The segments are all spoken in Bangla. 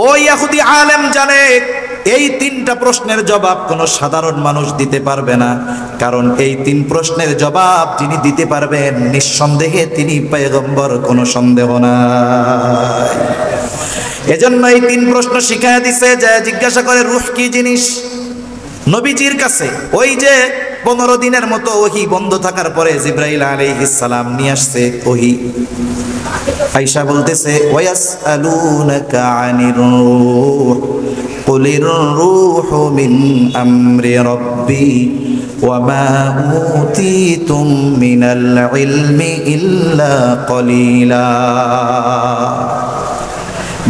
ওই ইহুদি আলেম জানে এই তিনটা প্রশ্নের জবাব কোনো সাধারণ মানুষ দিতে পারবে না, কারণ এই তিন প্রশ্নের জবাব যিনি দিতে পারবেন নিঃসন্দেহে তিনি পয়গম্বর, কোনো সন্দেহ নাই। এজন্য এই তিন প্রশ্ন শিখাইয়া দিছে, যে জিজ্ঞাসা করে রূহ কি জিনিস নবীজির কাছে। ওই যে 15 দিনের মতো ওহী বন্ধ থাকার পরে জিবরাইল আলাইহিস সালাম নিয়ে আসছে ওহী। আয়েশা বলতেছে ওয়াসআলুনাকা আনির রূহ কুলির রূহু মিন আমরি রাব্বি ওয়া মা উতীতুম মিনাল ইলমি ইল্লা কলিলা।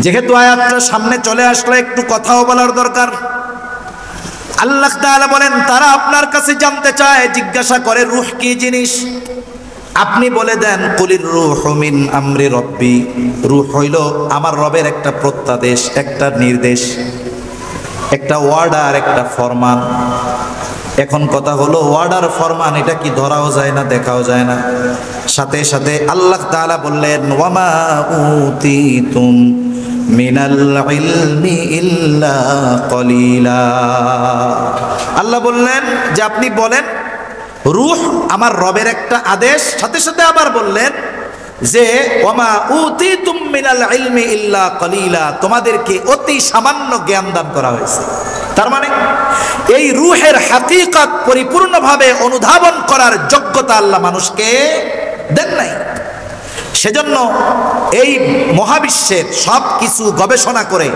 যেহেতু আয়াতটা সামনে চলে আসলে একটু কথাও বলার দরকার। আল্লাহ তাআলা বলেন তারা আপনার কাছে জানতে চায়, জিজ্ঞাসা করে রূহ কি জিনিস। আপনি বলে দেন কুলির রূহু মিন আমরি রাব্বি, রূহ হইল আমার রবের একটা প্রত্যাদেশ, একটা নির্দেশ, একটা ওয়ার্ডার, একটা ফরমান। এখন কথা হলো ওয়ার্ডার ফরমান এটা কি ধরাও যায় না, দেখাও যায় না। সাথে সাথে আল্লাহ তাআলা বললেন ওয়ামা উতীতুম মিনাল ইলমি ইল্লা কলিলা। আল্লাহ বললেন যে আপনি বলেন রূহ আমার রবের একটা আদেশ। সাথে সাথে আবার বললেন যে ওয়ামা উতীতুম মিনাল ইলমি ইল্লা কলিলা, তোমাদেরকে অতি সামান্য জ্ঞান দান করা হয়েছে। তার মানে এই রূহের হাকিকত পরিপূর্ণভাবে অনুধাবন করার যোগ্যতা আল্লাহ মানুষকে দেন নাই। সেজন্য এই মহাবিশ্বের সব কিছু গবেষণা করে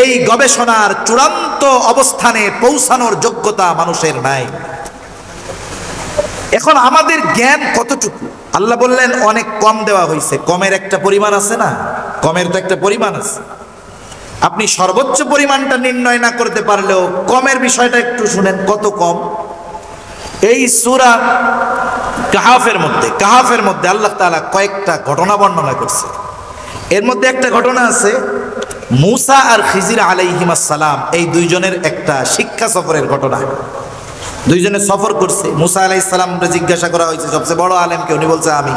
এই গবেষণার চূড়ান্ত অবস্থানে পৌঁছানোর যোগ্যতা মানুষের নাই। এখন আমাদের জ্ঞান কতটুকু? আল্লাহ বললেন অনেক কম দেওয়া হয়েছে। কমের একটা পরিমাণ আছে না, কমের তো একটা পরিমাণ আছে। আপনি সর্বোচ্চ পরিমাণটা নির্ণয় না করতে পারলেও কমের বিষয়টা একটু শুনেন, কত কম। এই সূরা কাহাফের মধ্যে আল্লাহ তাআলা কয়েকটা ঘটনা বর্ণনা করছে। এর মধ্যে একটা ঘটনা আছে মূসা আর খিজির আলাইহিমাস সালাম, এই দুইজনের একটা শিক্ষা সফরের ঘটনা। দুইজনে সফর করছে। মূসা আলাইহিস সালামকে জিজ্ঞাসা করা হয়েছে সবচেয়ে বড় আলেমকে, উনি বলছে আমি।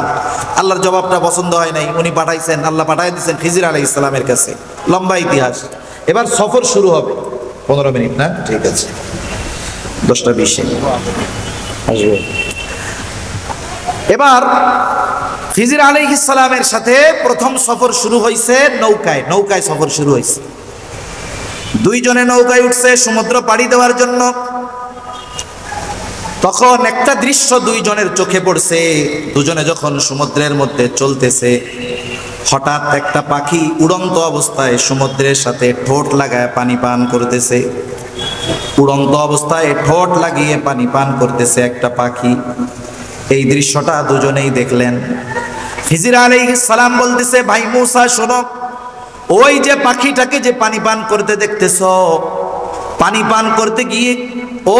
আল্লাহর জবাবটা পছন্দ হয় নাই, উনি পাঠাইছেন, আল্লাহ পাঠাই দিয়েছেন খিজির আলাইহিস সালামের কাছে। লম্বা ইতিহাস। এবার সফর শুরু হবে। 15 মিনিট না? ঠিক আছে, 10:20 আসবে। এবার খিজির আলাইহিস সালামের সাথে প্রথম সফর শুরু হয়েছে নৌকায় সফর শুরু হয়েছে। দুইজনে নৌকায় উঠছে সমুদ্র পাড়ি দেওয়ার জন্য। তখন একটা দৃশ্য দুইজনের চোখে পড়ছে। দুজনে যখন সমুদ্রের মধ্যে চলতেছে, হঠাৎ একটা পাখি উড়ন্ত অবস্থায় সমুদ্রের সাথে ঠোঁট লাগায় পানি পান করতেছে। উড়ন্ত অবস্থায় ঠোঁট লাগিয়ে পানি পান করতেছে একটা পাখি। এই দৃশ্যটা দুজনেই দেখলেন। খিজির আলাইহিস সালাম বলতেছে ভাই মূসা শোনো, ওই যে পাখিটাকে যে পানি পান করতে দেখতেছো, পানি পান করতে গিয়ে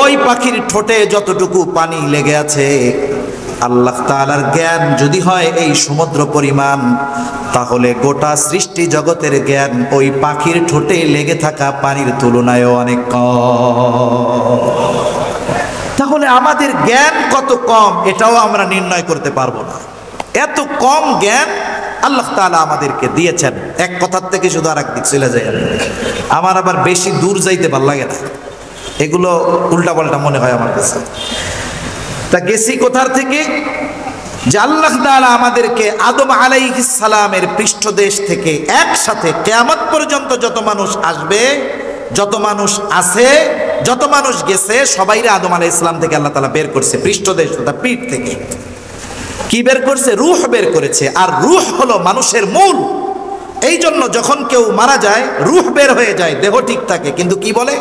ওই পাখির ঠোঁটে যতটুকু পানি লেগে আছে, আল্লাহ তাআলার জ্ঞান যদি হয় এই সমুদ্র পরিমাণ, তাহলে গোটা সৃষ্টি জগতের জ্ঞান ওই পাখির ঠোঁটে লেগে থাকা পানির তুলনায় অনেক কম। তাহলে আমাদের জ্ঞান কত কম এটাও আমরা নির্ণয় করতে পারবো না। এত কম জ্ঞান আল্লাহ তাআলা আমাদেরকে দিয়েছেন। এক কথার থেকে শুধু আর এক দিক চলে যায়। আমার আবার বেশি দূর যাইতে ভালো লাগে না, এগুলো উল্টাপাল্টা মনে হয় আমার কাছে। তা গেছি কোথার থেকে? যে আল্লাহ তাআলা আমাদেরকে আদম আলাইহিস সালামের পৃষ্ঠদেশ থেকে একসাথে কিয়ামত পর্যন্ত যত মানুষ আসবে, যত মানুষ আছে, যত মানুষ গেছে, সবাইরে আদম আলাইহিস সালাম থেকে আল্লাহ তাআলা বের করছে, পৃষ্ঠদেশ অর্থাৎ পিঠ থেকে। কি বের করছে? রূহ বের করেছে। আর রূহ হলো মানুষের মূল। এই জন্য যখন কেউ মারা যায় রূহ বের হয়ে যায়, দেহ ঠিক থাকে, কিন্তু কি বলে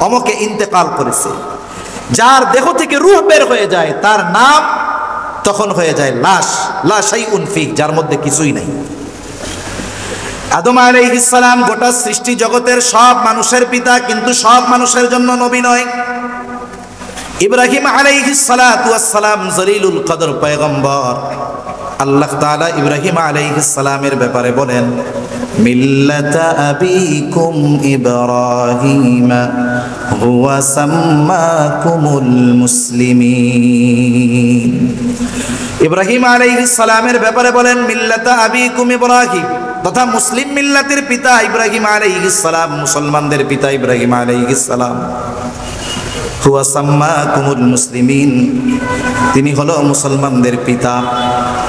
অমকে ইন্তেকাল করেছে। যার দেহ থেকে রূহ বের হয়ে যায় তার নাম তখন হয়ে যায় লাশ, লা শাইউন ফি, যার মধ্যে কিছুই নাই। আদম আলাইহিস সালাম গোটা সৃষ্টি জগতের সব মানুষের পিতা, কিন্তু সব মানুষের জন্য নবী নয়। ইব্রাহিম আলাইহিস সালাতু ওয়াস সালাম জলিলুল কদর পয়গম্বর। আল্লাহ তাআলা ইব্রাহিম আলাইহিস সালামের ব্যাপারে বলেন মিল্লাতা আবিকুম ইব্রাহিম হুয়া সাম্মাকুমুল মুসলিমিন। ইব্রাহিম আলাইহিস সালামের ব্যাপারে বলেন মিল্লাতা আবিকুম ইব্রাহিম, তথা মুসলিম মিল্লাতের পিতা ইব্রাহিম আলাইহিস সালাম, মুসলমানদের পিতা ইব্রাহিম আলাইহিস সালাম, হুয়া সাম্মাকুমুল মুসলিমিন, তিনি হলো মুসলমানদের পিতা।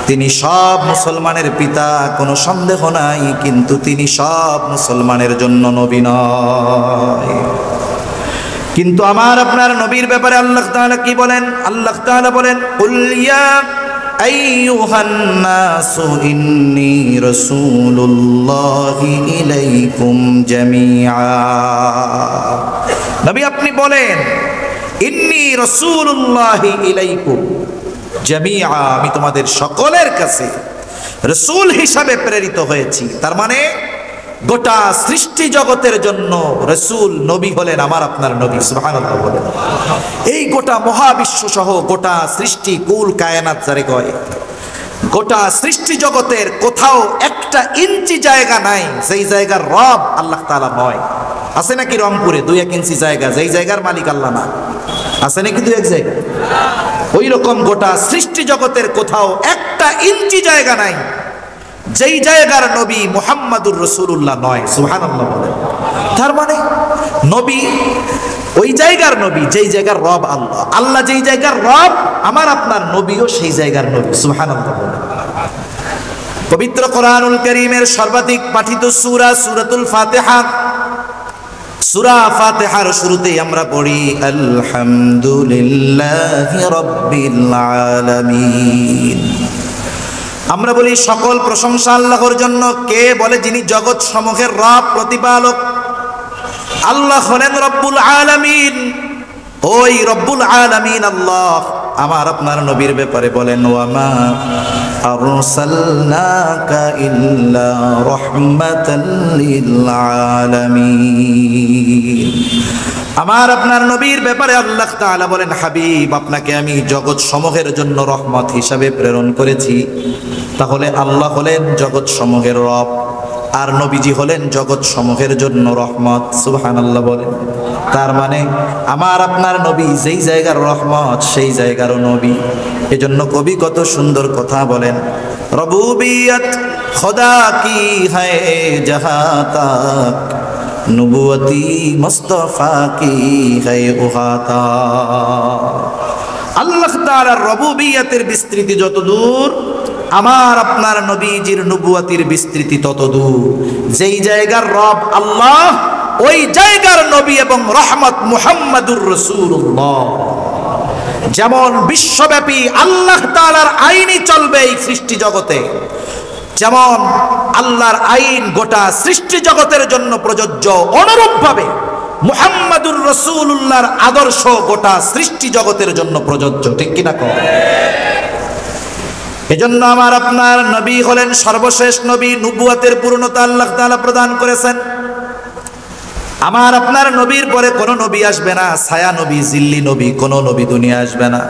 তিনি সব মুসলমানের পিতা, কোনো সন্দেহ নাই, কিন্তু তিনি সব মুসলমানের জন্য নবী নয়। কিন্তু আমার আপনার নবীর ব্যাপারে আল্লাহ তাআলা কি বলেন? আল্লাহ তাআলা বলেন, কুল ইয়া আইয়ুহান নাসু ইন্নী রাসূলুল্লাহি ইলাইকুম জামিআ। নবী আপনি বলেন, ইন্নী রাসূলুল্লাহি ইলাইকুম জামিআ, আমি তোমাদের সকলের কাছে রাসূল হিসাবে প্রেরিত হয়েছি। তার মানে গোটা সৃষ্টি জগতের জন্য রাসূল নবী হলেন আমার আপনার নবী। সুবহানাল্লাহ বলেন। এই গোটা মহাবিশ্ব সহ গোটা সৃষ্টি কুল কায়নাত যারে কয়, গোটা সৃষ্টি জগতের কোথাও একটা ইঞ্চি জায়গা নাই যেই জায়গার রব আল্লাহ তাআলা নয়। আছে নাকি রংপুরে 2-1 ইঞ্চি জায়গা যেই জায়গার মালিক আল্লাহ না? আছে নাকি 2-1 জায়গা? ওই রকম গোটা সৃষ্টি জগতের কোথাও একটা ইঞ্চি জায়গা নাই যেই জায়গার নবী মুহাম্মাদুর রাসূলুল্লাহ নয়। সুবহানাল্লাহ বলেন। তার মানে নবী ওই জায়গার নবী যেই জায়গার রব আল্লাহ, আল্লাহ যেই জায়গার রব, আমার আপনার নবীও সেই জায়গার নবী। সুবহানাল্লাহ বলেন। পবিত্র কোরআনুল কারীমের সর্বাধিক পাঠিত সূরা সূরাতুল ফাতিহা। সূরা ফাতিহার শুরুতেই আমরা পড়ি আলহামদুলিল্লাহি রাব্বিল আলামিন। আমরা বলি সকল প্রশংসা আল্লাহর জন্য। কে বলে? যিনি জগৎ সমূহের রব, প্রতিপালক। আল্লাহ হলেন রব্বুল আলামিন। ওই রব্বুল আলামিন আল্লাহ আমার আপনার নবীর ব্যাপারে বলেন, ওয়ামা আরসালনাকা ইল্লা রাহমাতাল লিল আলামিন। আমার আপনার নবীর ব্যাপারে আল্লাহ তাআলা বলেন, হাবিব আপনাকে আমি জগৎ সমূহের জন্য রহমত হিসাবে প্রেরণ করেছি। তাহলে আল্লাহ হলেন জগৎ সমূহের রব, আর নবীজি হলেন জগৎ সমূহের জন্য রহমত। সুবহানাল্লাহ বলেন। তার মানে আমার আপনার নবী যেই জায়গার রহমত সেই জায়গারও নবী। এজন্য কবি কত সুন্দর কথা বলেন, রবুবিয়ত খোদা কি হ্যায় জাহাঁ তাক, নবুয়তি মুস্তাফা কি হ্যায় উহা তাক। আল্লাহ তাআলার রবুবিয়তের বিস্তৃতি যত দূর, আমার আপনার নবীজির নবুয়তির বিস্তৃতি তত দূর। যেই জায়গার রব আল্লাহ, ওই জায়গার নবী এবং রহমত মুহাম্মাদুর রাসূলুল্লাহ। যেমন বিশ্বব্যাপী আল্লাহ তাআলার আইনই চলবে এই সৃষ্টি জগতে, যেমন আল্লাহর আইন গোটা সৃষ্টি জগতের জন্য প্রযোজ্য, অনুরূপভাবে মুহাম্মাদুর রাসূলুল্লাহর আদর্শ গোটা সৃষ্টি জগতের জন্য প্রযোজ্য। ঠিক কিনা কও? এজন্য আমার আপনার নবী হলেন সর্বশেষ নবী। নবুয়তের পূর্ণতা আল্লাহ তাআলা প্রদান করেছেন। আমার আপনার নবীর পরে কোনো নবী আসবে না, ছায়া নবী, জিল্লি নবী, কোনো নবী দুনিয়া আসবে না।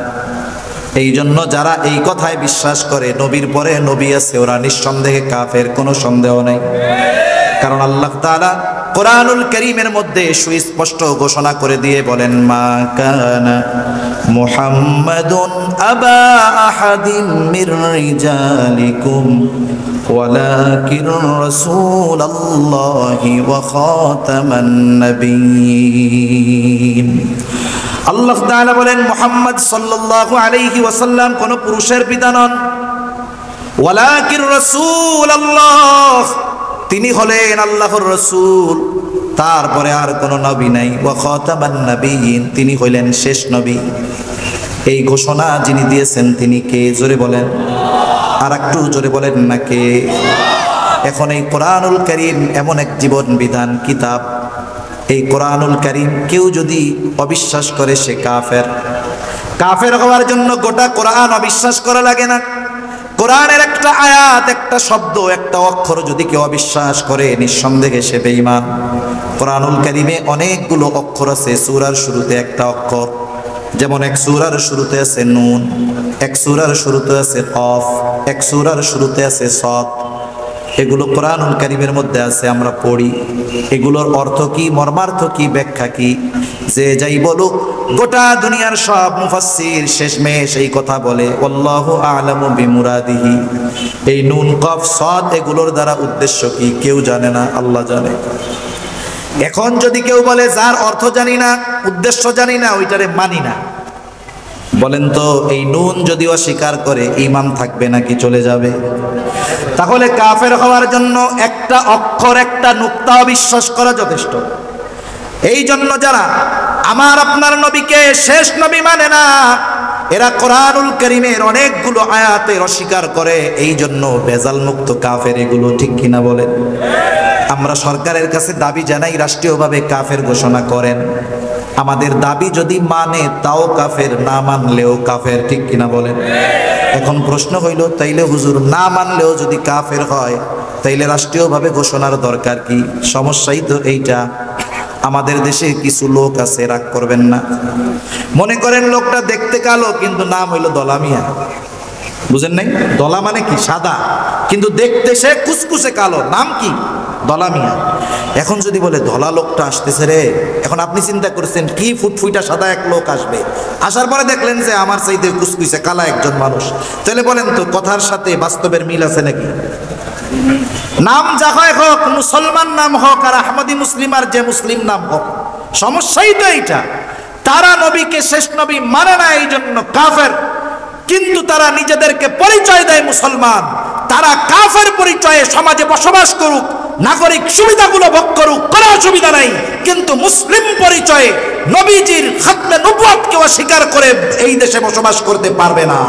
এই জন্য যারা এই কথায় বিশ্বাস করে নবীর পরে নবী আছে, ওরা নিঃসন্দেহে কাফের, কোনো সন্দেহ নেই। কারণ আল্লাহ তাআলা কোরআনুল কারীমের মধ্যে সুস্পষ্ট ঘোষণা করে দিয়ে বলেন, মা কানা মুহাম্মাদুন আবা আহাদিম মির রিজালিকুম ওয়ালাকিন রাসূলুল্লাহি ওয়া খাতামান নবিয়্যিন। আল্লাহ তাআলা বলেন, মুহাম্মদ সাল্লাল্লাহু আলাইহি ওয়াসাল্লাম কোন পুরুষের পিতা নন, ওয়ালাকিন রাসূলুল্লাহ, তিনি হলেন আল্লাহর রাসূল, তারপরে আর কোন নবী নাই। ওয়া খাতামান নবিয়্যিন, তিনি হলেন শেষ নবী। এই ঘোষণা যিনি দিয়েছেন তিনি কে? জোরে বলেন, আর একটু জোরে বলেন না কে? এখন এই কোরআনুল কারীম এমন এক জীবন বিধান কিতাব, এই কোরআনুল কারীম কেউ যদি অবিশ্বাস করে সে কাফের। কাফের হওয়ার জন্য গোটা কোরআন অবিশ্বাস করা লাগে না। কোরআনের একটা আয়াত, একটা শব্দ, একটা অক্ষর যদি কেউ অবিশ্বাস করে নিঃসন্দেহে সে বেঈমান। কোরআনুল কারীমে অনেকগুলো অক্ষর আছে। সূরার শুরুতে একটা অক্ষর, যেমন এক সূরার শুরুতে আছে নুন, এক সূরার শুরুতে আছে কফ, এক সূরার শুরুতে আছে সাদ। এগুলো কোরআনুল কারীমের মধ্যে আছে, আমরা পড়ি। এগুলোর অর্থ কি, মর্মার্থ কি, ব্যাখ্যা কি, যে যাই বলুক গোটা দুনিয়ার সব মুফাসসির শেষমেশ এই কথা বলে আল্লাহু আ'লামু বিমুরাদিহি, এই নুন কফ সাদ এগুলোর দ্বারা উদ্দেশ্য কি কেউ জানে না, আল্লাহ জানে। এখন যদি কেউ বলে যার অর্থ জানি না, উদ্দেশ্য জানি না, ওইটারে মানি না, বলেন তো এই নুন যদি অস্বীকার করে ঈমান থাকবে নাকি চলে যাবে? তাহলে কাফের হওয়ার জন্য একটা অক্ষর, একটা নুক্তা অবিশ্বাস করা যথেষ্ট। এই জন্য যারা আমার আপনার নবীকে শেষ নবী মানে না, এরা কোরআনুল কারীমের অনেকগুলো আয়াতের অস্বীকার করে, এই জন্য ভেজাল মুক্ত কাফের এগুলো, ঠিক কিনা বলেন? আমরা সরকারের কাছে দাবি জানাই রাষ্ট্রীয়ভাবে কাফের ঘোষণা করেন। আমাদের দাবি যদি মানে তাও কাফের, না মানলেও কাফের, ঠিক কিনা বলেন? এখন প্রশ্ন হইল তাইলে হুজুর না মানলেও যদি কাফের হয় তাইলে রাষ্ট্রীয়ভাবে ঘোষণার দরকার কি? সমস্যাই তো এইটা। আমাদের দেশে কিছু লোক আছে, রাগ করবেন না, মনে করেন লোকটা দেখতে কালো কিন্তু নাম হইল দলা মিয়া, বুঝেন নাই? দলা মানে কি? সাদা, কিন্তু দেখতে সে কুচকুচে কালো, নাম কি? দলা মিয়া। এখন যদি বলে ধলা লোকটা আসতেছে রে, এখন আপনি চিন্তা করছেন কি ফুটফুইটা সাদা এক লোক আসবে, আসার পরে দেখলেন যে আমার চাইতে কুচকুচে কালা একজন মানুষ, তাহলে বলেন তো কথার সাথে বাস্তবের মিল আছে নাকি? নাম যা হয় হোক, মুসলমান নাম হোক আর আহমদি মুসলিম আর যে মুসলিম নাম হোক, সমস্যাই তো এইটা। তারা নবীকে শেষ নবী মানে না, এই জন্য কাফের, কিন্তু তারা নিজেদেরকে পরিচয় দেয় মুসলমান। তারা কাফের পরিচয়ে সমাজে বসবাস করুক, নাগরিক সুবিধাগুলো ভোগ করুক, কোনো অসুবিধা নাই, কিন্তু মুসলিম পরিচয়ে নবীজির খাতমে নবুয়তকে অস্বীকার করে এই দেশে বসবাস করতে পারবে না।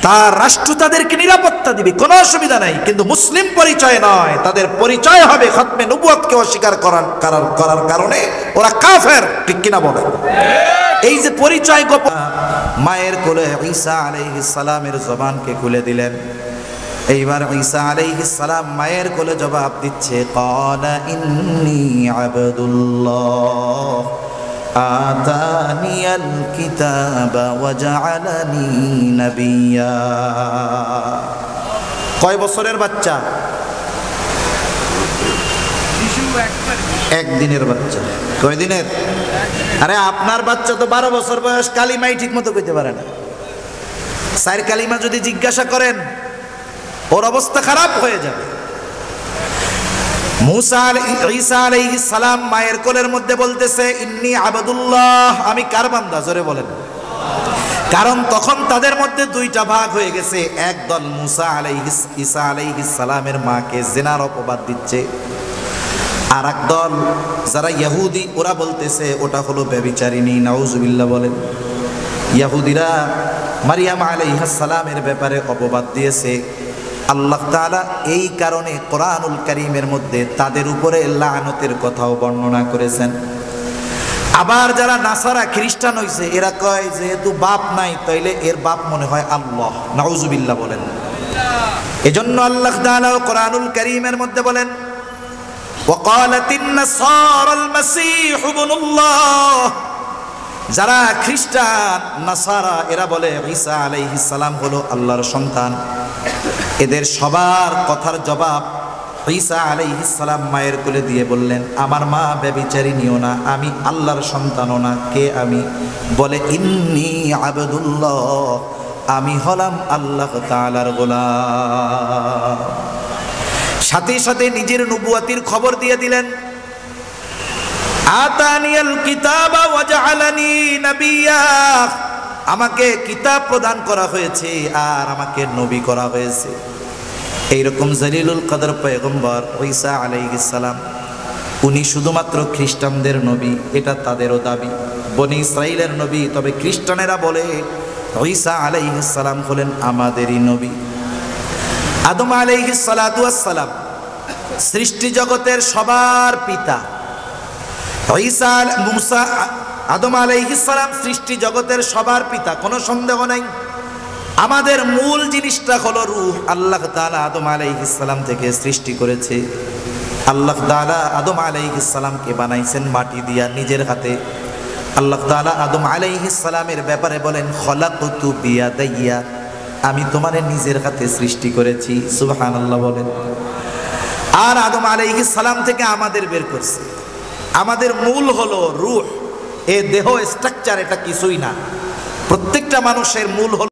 তার রাষ্ট্র তাদেরকে নিরাপত্তা দিবে, কোনো অসুবিধা নাই, কিন্তু মুসলিম পরিচয় নয়। তাদের পরিচয় হবে খাতমে নবুয়তকে অস্বীকার করার কারণে ওরা কাফের, ঠিক কিনা বলে? এই যে পরিচয় গোপন, মায়ের কোলে ঈসা আলাইহিস সালামের জবানকে খুলে দিলেন। এইবার ঈসা আলাইহিস সালাম মায়ের কোলে জবাব দিচ্ছে, ক্বালা ইন্নী আবদুল্লাহ আতানিয়াল কিতাবা ওয়া জাআলানি নাবিয়্যা। কয় বছরের বাচ্চা? একদিনের বাচ্চা। কয় দিনের? আরে আপনার বাচ্চা তো 12 বছর বয়স, কালিমাই ঠিক মতো কইতে পারে না। 4 কালিমা যদি জিজ্ঞাসা করেন ওর অবস্থা খারাপ হয়ে যাবে। ঈসা আলাইহিস সালাম মায়ের কোলের মধ্যে বলতেছে, ইন্নী আবদুল্লাহ, আমি কার বান্দা? জোরে বলেন। কারণ তখন তাদের মধ্যে দুইটা ভাগ হয়ে গেছে। একদল ঈসা আলাইহিস সালামের মাকে জিনার অপবাদ দিচ্ছে, আর একদল যারা ইহুদি ওরা বলতেছে ওটা হলো ব্যভিচারিণী, নাউজুবিল্লাহ বলেন। ইহুদিরা মারিয়াম আলাইহিস সালামের ব্যাপারে অপবাদ দিয়েছে। আল্লাহ তাআলা এই কারণে কোরআনুল কারীমের মধ্যে তাদের উপরে লাআনতের কথাও বর্ণনা করেছেন। আবার যারা নাসারা খ্রিস্টান হইছে এরা কয় যেহেতু বাপ নাই তাইলে এর বাপ মনে হয় আল্লাহ, নাউজুবিল্লাহ বলেন। এজন্য আল্লাহ তাআলা কোরআনুল কারীমের মধ্যে বলেন, ওয়াকালাতিন নাসারাল মাসীহ ইবনুল্লাহ, যারা খ্রিস্টান নাসারা এরা বলে ঈসা আলাইহিস সালাম হলো আল্লাহর সন্তান। এদের সবার কথার জবাব ঈসা আলাইহিস সালাম মায়ের কোলে দিয়ে বললেন, আমার মা ব্যভিচারিণীও না, আমি আল্লাহর সন্তানও না। কে আমি? বলে ইন্নী আবদুল্লাহ, আমি হলাম আল্লাহ তাআলার গোলাম। সাথে সাথে নিজের নবুয়তির খবর দিয়ে দিলেন, আতানিয়াল কিতাবা ওয়া জাআলানি নাবিয়্যা, আমাকে কিতাব প্রদান করা হয়েছে আর আমাকে নবী করা হয়েছে। এইরকম জলিলুল কদর পয়গম্বর ঈসা আলাইহিস সালাম, উনি শুধুমাত্র খ্রিস্টানদের নবী, এটা তাদেরও দাবি, বনি ইসরাইলের নবী। তবে খ্রিস্টানেরা বলে ঈসা আলাইহিস সালাম হলেন আমাদেরই নবী। আদম আলাইহিস সালাতু ওয়াস সালাম সৃষ্টি জগতের সবার পিতা। আদম আলাইহিস সালাম সৃষ্টি জগতের সবার পিতা, কোনো সন্দেহ নাই। আমাদের মূল জিনিসটা হলো রূহ। আল্লাহ তাআলা আদম আলাইহিস সালাম থেকে সৃষ্টি করেছে। আল্লাহ তাআলা আদম আলাইহিস সালামকে বানাইছেন মাটি দিয়া নিজের হাতে। আল্লাহ তাআলা আদম আলাইহিস সালামের ব্যাপারে বলেন, খলাকতু বিয়াদাইয়া, আমি তোমারে নিজের হাতে সৃষ্টি করেছি। সুবহানাল্লাহ বলেন। আর আদম আলাইহিস সালাম থেকে আমাদের বের করছে। আমাদের মূল হলো রূহ। এ দেহ স্ট্রাকচার এটা কিছুই না। প্রত্যেকটা মানুষের মূল হল